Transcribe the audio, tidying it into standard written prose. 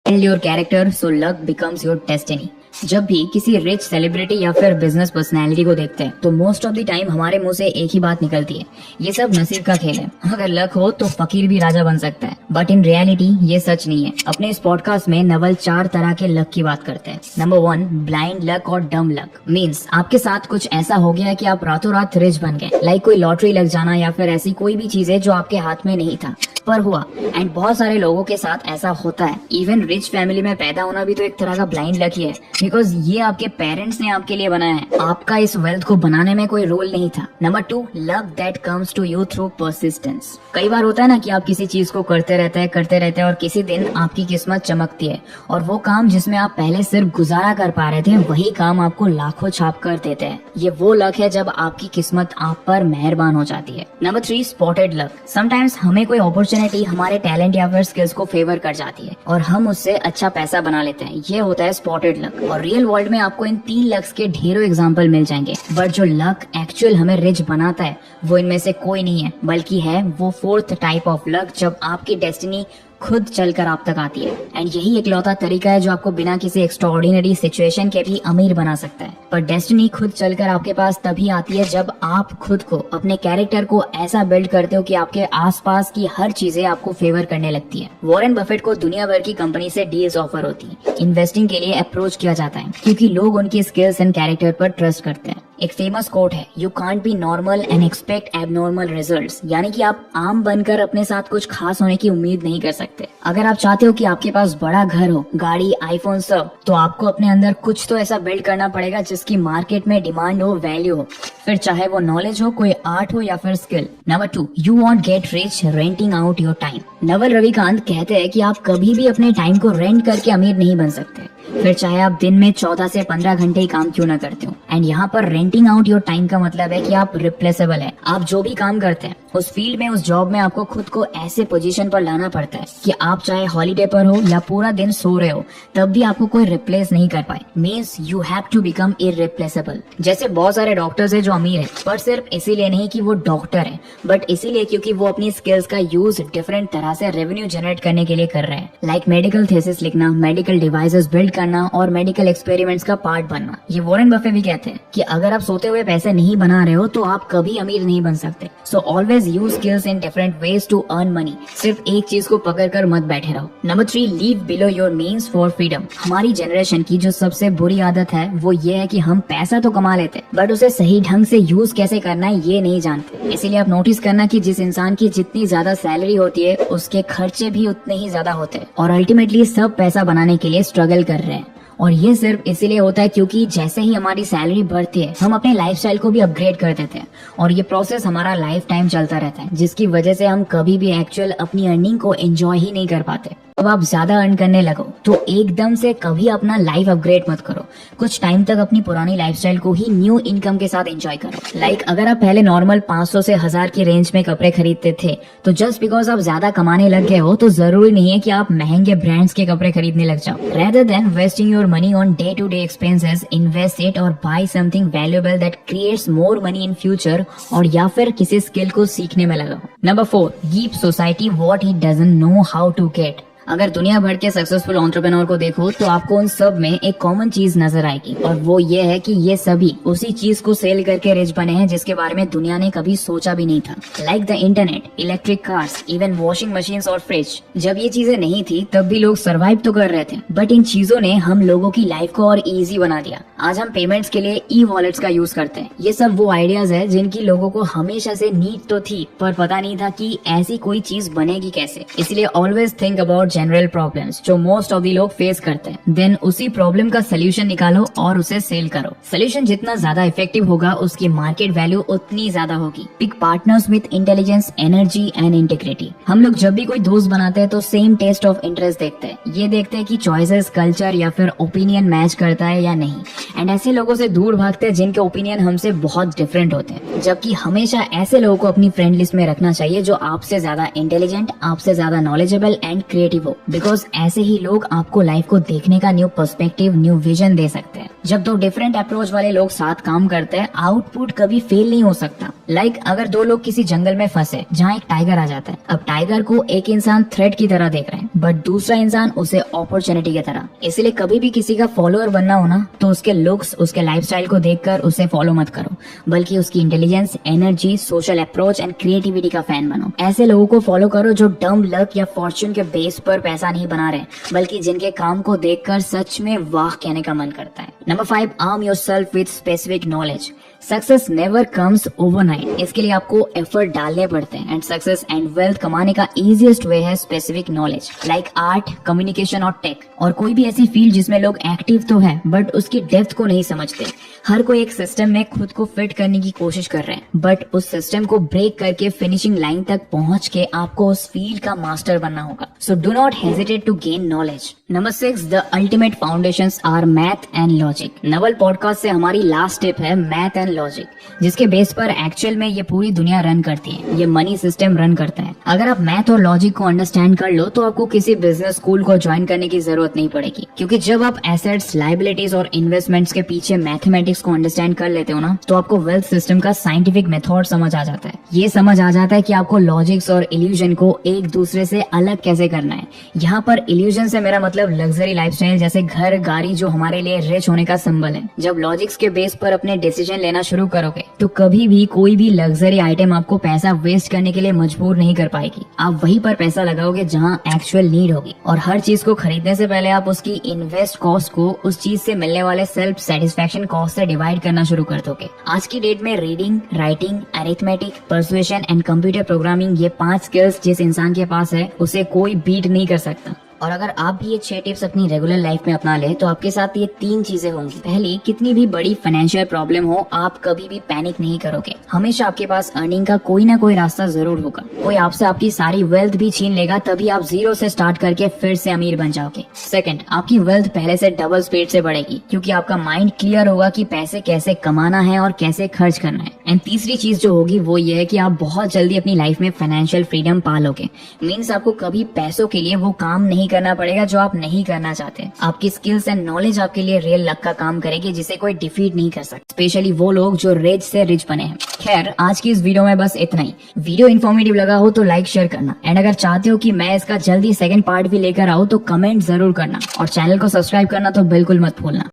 Build your character so luck becomes your destiny. जब भी किसी रिच सेलिब्रिटी या फिर बिजनेस पर्सनैलिटी को देखते हैं तो मोस्ट ऑफ द टाइम हमारे मुंह से एक ही बात निकलती है, ये सब नसीब का खेल है, अगर लक हो तो फकीर भी राजा बन सकता है। बट इन रियलिटी ये सच नहीं है। अपने इस पॉडकास्ट में नवल 4 तरह के लक की बात करते हैं। नंबर 1, ब्लाइंड लक और डम लक। मीन्स आपके साथ कुछ ऐसा हो गया कि आप रातों रात रिच बन गए, लाइक कोई लॉटरी लग जाना या फिर ऐसी कोई भी चीज है जो आपके हाथ में नहीं था पर हुआ। एंड बहुत सारे लोगों के साथ ऐसा होता है। इवन रिच फैमिली में पैदा होना भी तो एक तरह का ब्लाइंड लक ही है, बिकॉज ये आपके पेरेंट्स ने आपके लिए बनाया है, आपका इस वेल्थ को बनाने में कोई रोल नहीं था। Number 2, luck that comes to you through persistence. कई बार होता है ना कि आप किसी चीज को करते रहते हैं और किसी दिन आपकी किस्मत चमकती है और वो काम जिसमें आप पहले सिर्फ गुजारा कर पा रहे थे वही काम आपको लाखों छाप कर देते हैं। ये वो लक है जब आपकी किस्मत आप पर मेहरबान हो जाती है। Number 3, spotted luck. समटाइम्स हमें कोई अपॉर्चुनिटी हमारे टैलेंट या फिर स्किल्स को फेवर कर जाती है और हम उससे अच्छा पैसा बना लेते हैं। ये होता है स्पॉटेड लक। और रियल वर्ल्ड में आपको इन 3 लक्स के ढेरों एग्जांपल मिल जाएंगे, बट जो लक एक्चुअल हमें रिच बनाता है वो इनमें से कोई नहीं है, बल्कि है वो 4th टाइप ऑफ लक जब आपकी डेस्टिनी खुद चलकर आप तक आती है। एंड यही इकलौता तरीका है जो आपको बिना किसी एक्स्ट्राऑर्डिनरी सिचुएशन के भी अमीर बना सकता है। पर डेस्टिनी खुद चलकर आपके पास तभी आती है जब आप खुद को, अपने कैरेक्टर को ऐसा बिल्ड करते हो कि आपके आसपास की हर चीजें आपको फेवर करने लगती है। वॉरेन बफेट को दुनिया भर की कंपनी से डील्स ऑफर होती है, इन्वेस्टिंग के लिए अप्रोच किया जाता है क्योंकि लोग उनकी स्किल्स एंड कैरेक्टर पर ट्रस्ट करते हैं। एक फेमस कोट है, you can't be normal and expect abnormal results, यानी कि आप आम बनकर अपने साथ कुछ खास होने की उम्मीद नहीं कर सकते। अगर आप चाहते हो कि आपके पास बड़ा घर हो, गाड़ी, आईफोन सब, तो आपको अपने अंदर कुछ तो ऐसा बिल्ड करना पड़ेगा जिसकी मार्केट में डिमांड हो, वैल्यू हो, फिर चाहे वो नॉलेज हो, कोई आर्ट हो या फिर skill. Number 2, you want get rich renting out your time. Naval Ravikant कहते हैं कि आप कभी भी अपने टाइम को रेंट करके अमीर नहीं बन सकते, फिर चाहे आप दिन में 14 से 15 घंटे ही काम क्यों ना करते हो। एंड यहाँ पर रेंटिंग आउट योर टाइम का मतलब है कि आप रिप्लेसेबल है। आप जो भी काम करते हैं उस फील्ड में, उस जॉब में आपको खुद को ऐसे पोजीशन पर लाना पड़ता है कि आप चाहे हॉलीडे पर हो या पूरा दिन सो रहे हो तब भी आपको कोई रिप्लेस नहीं कर पाए। Means you have to become irreplaceable. जैसे बहुत सारे डॉक्टर्स है जो अमीर है, पर सिर्फ इसीलिए नहीं कि वो डॉक्टर है, बट इसीलिए क्योंकि वो अपनी स्किल्स का यूज डिफरेंट तरह से रेवेन्यू जनरेट करने के लिए कर रहे हैं। लाइक मेडिकल थीसिस लिखना, मेडिकल डिवाइसेस बिल्ड करना और मेडिकल एक्सपेरिमेंट्स का पार्ट बनना। ये वॉरेन बफे भी कहते हैं कि अगर आप सोते हुए पैसे नहीं बना रहे हो तो आप कभी अमीर नहीं बन सकते। So always use skills in different ways to earn money. सिर्फ एक चीज को पकड़ कर मत बैठे रहो। Number 3, live below your means for freedom. हमारी जनरेशन की जो सबसे बुरी आदत है वो ये है कि हम पैसा तो कमा लेते बट उसे सही ढंग से यूज कैसे करना है ये नहीं जानते। इसीलिए आप नोटिस करना कि जिस इंसान की जितनी ज्यादा सैलरी होती है उसके खर्चे भी उतने ही ज्यादा होते हैं और अल्टीमेटली सब पैसा बनाने के लिए स्ट्रगल कर रहे हैं। और ये सिर्फ इसीलिए होता है क्योंकि जैसे ही हमारी सैलरी बढ़ती है हम अपने लाइफस्टाइल को भी अपग्रेड कर देते हैं और ये प्रोसेस हमारा लाइफ टाइम चलता रहता है, जिसकी वजह से हम कभी भी एक्चुअल अपनी अर्निंग को एंजॉय ही नहीं कर पाते। अब आप ज्यादा अर्न करने लगो तो एकदम से कभी अपना लाइफ अपग्रेड मत करो। कुछ टाइम तक अपनी पुरानी लाइफस्टाइल को ही न्यू इनकम के साथ एंजॉय करो। लाइक अगर आप पहले नॉर्मल 500 से 1000 की रेंज में कपड़े खरीदते थे तो जस्ट बिकॉज आप ज्यादा कमाने लग गए हो तो जरूरी नहीं है कि आप महंगे ब्रांड्स के कपड़े खरीदने लग जाओ। Rather than wasting your money on day to day expenses, invest it और buy something valuable that creates more money in future, और या फिर किसी स्किल को सीखने में लगाओ। Number 4, give society what he doesn't know how to get. अगर दुनिया भर के सक्सेसफुल एंटरप्रेन्योर को देखो तो आपको उन सब में एक कॉमन चीज नजर आएगी और वो ये है कि ये सभी उसी चीज को सेल करके रिच बने हैं जिसके बारे में दुनिया ने कभी सोचा भी नहीं था। Like the internet, electric cars, even washing machines और फ्रिज। जब ये चीजें नहीं थी तब भी लोग सर्वाइव तो कर रहे थे, बट इन चीजों ने हम लोगों की लाइफ को और इजी बना दिया। आज हम पेमेंट्स के लिए ई वॉलेट्स का यूज करते हैं। ये सब वो आइडियाज है जिनकी लोगों को हमेशा से नीड तो थी पर पता नहीं था कि ऐसी कोई चीज बनेगी कैसे। इसलिए always think about general problems जो मोस्ट ऑफ द लोग फेस करते हैं, देन उसी प्रॉब्लम का सोल्यूशन निकालो और उसे सेल करो। सोल्यूशन जितना ज्यादा इफेक्टिव होगा उसकी मार्केट वैल्यू उतनी ज्यादा होगी। Pick partners with intelligence, energy and integrity. हम लोग जब भी कोई दोस्त बनाते हैं तो सेम टेस्ट ऑफ इंटरेस्ट देखते हैं। ये देखते हैं कि चॉइसेस, कल्चर या फिर ओपिनियन मैच करता है या नहीं। एंड ऐसे लोगों से दूर भागते हैं जिनके ओपिनियन हमसे बहुत डिफरेंट होते हैं। जबकि हमेशा ऐसे लोगों को अपनी फ्रेंड लिस्ट में रखना चाहिए जो आपसे ज्यादा इंटेलिजेंट, आपसे ज्यादा नॉलेजेबल एंड क्रिएटिव हो, बिकॉज ऐसे ही लोग आपको लाइफ को देखने का न्यू पर्सपेक्टिव, न्यू विजन दे सकते हैं। जब दो डिफरेंट अप्रोच वाले लोग साथ काम करते हैं, आउटपुट कभी फेल नहीं हो सकता। लाइक अगर दो लोग किसी जंगल में फंसे जहाँ एक टाइगर आ जाता है, अब टाइगर को एक इंसान थ्रेट की तरह देख रहे हैं, बट दूसरा इंसान उसे अपॉर्चुनिटी की तरह। इसलिए कभी भी किसी का फॉलोअर बनना हो ना, तो उसके लुक्स, उसके लाइफस्टाइल को देखकर उसे फॉलो मत करो, बल्कि उसकी intelligence, energy, social approach and creativity का फैन बनो। ऐसे लोगों को फॉलो करो जो डम लक या फॉर्च्यून के बेस पर पैसा नहीं बना रहे, बल्कि जिनके काम को देखकर सच में वाह कहने का मन करता है। Number 5, arm yourself with specific knowledge. Success never comes overnight. इसके लिए आपको एफर्ट डालने पड़ते हैं, एंड सक्सेस एंड वेल्थ कमाने का इजीएस्ट वे है specific knowledge, like art, communication और टेक, और कोई भी ऐसी फील्ड जिसमें लोग एक्टिव तो है बट उसकी डेप्थ को नहीं समझते। हर कोई एक सिस्टम में खुद को फिट करने की कोशिश कर रहे हैं, बट उस सिस्टम को ब्रेक करके फिनिशिंग लाइन तक पहुंच के आपको उस फील्ड का मास्टर बनना होगा। So do not hesitate to gain knowledge. Number 6, the ultimate foundations are math and logic. Naval podcast से हमारी लास्ट टिप है मैथ एंड लॉजिक, जिसके बेस पर एक्चुअल में ये पूरी दुनिया रन करती है, ये मनी सिस्टम रन करता है। अगर आप मैथ और लॉजिक को अंडरस्टैंड कर लो तो आपको किसी बिजनेस स्कूल को ज्वाइन करने की जरूरत नहीं पड़ेगी, क्योंकि जब आप एसेट्स, लायबिलिटीज और इन्वेस्टमेंट्स के पीछे मैथमेटिक्स को अंडरस्टैंड कर लेते हो ना, तो आपको वेल्थ सिस्टम का साइंटिफिक मेथड समझ आ जाता है। ये समझ आ जाता है कि आपको लॉजिक्स और इल्यूजन को एक दूसरे से अलग कैसे करना है। यहाँ पर इल्यूजन से मेरा मतलब लग्जरी लाइफस्टाइल, जैसे घर, गाड़ी, जो हमारे लिए रिच होने का सिंबल है। जब लॉजिक्स के बेस पर अपने डिसीजन लेना शुरू करोगे तो कभी भी कोई भी लग्जरी आइटम आपको पैसा वेस्ट करने के लिए मजबूर नहीं कर पाएगी। आप वहीं पर पैसा लगाओगे जहाँ एक्चुअल नीड होगी, और हर चीज को खरीदने से पहले आप उसकी इन्वेस्ट कॉस्ट को उस चीज से मिलने वाले सेल्फ सेटिस्फेक्शन कॉस्ट से डिवाइड करना शुरू कर दोगे। आज की डेट में reading, writing, arithmetic, persuasion and computer programming, ये 5 स्किल्स जिस इंसान के पास है उसे कोई बीट नहीं कर सकता। और अगर आप भी ये 6 टिप्स अपनी रेगुलर लाइफ में अपना ले तो आपके साथ ये 3 चीजें होंगी। पहली, कितनी भी बड़ी फाइनेंशियल प्रॉब्लम हो, आप कभी भी पैनिक नहीं करोगे। हमेशा आपके पास अर्निंग का कोई ना कोई रास्ता जरूर होगा। कोई आपसे आपकी सारी वेल्थ भी छीन लेगा, तभी आप 0 से स्टार्ट करके फिर से अमीर बन जाओगे। सेकंड, आपकी वेल्थ पहले से डबल स्पीड से बढ़ेगी, क्योंकि आपका माइंड क्लियर होगा कि पैसे कैसे कमाना है और कैसे खर्च करना है। एंड तीसरी चीज जो होगी वो ये है कि आप बहुत जल्दी अपनी लाइफ में फाइनेंशियल फ्रीडम पालोगे। मीन्स आपको कभी पैसों के लिए वो काम नहीं करना पड़ेगा जो आप नहीं करना चाहते। आपकी स्किल्स एंड नॉलेज आपके लिए रियल लक का काम करेगी, जिसे कोई डिफीट नहीं कर सकता, स्पेशली वो लोग जो रिच से रिच बने हैं। खैर, आज की इस वीडियो में बस इतना ही। वीडियो इन्फॉर्मेटिव लगा हो तो लाइक, शेयर करना, एंड अगर चाहते हो कि मैं इसका जल्दी सेकंड पार्ट भी लेकर आऊँ तो कमेंट जरूर करना, और चैनल को सब्सक्राइब करना तो बिल्कुल मत भूलना।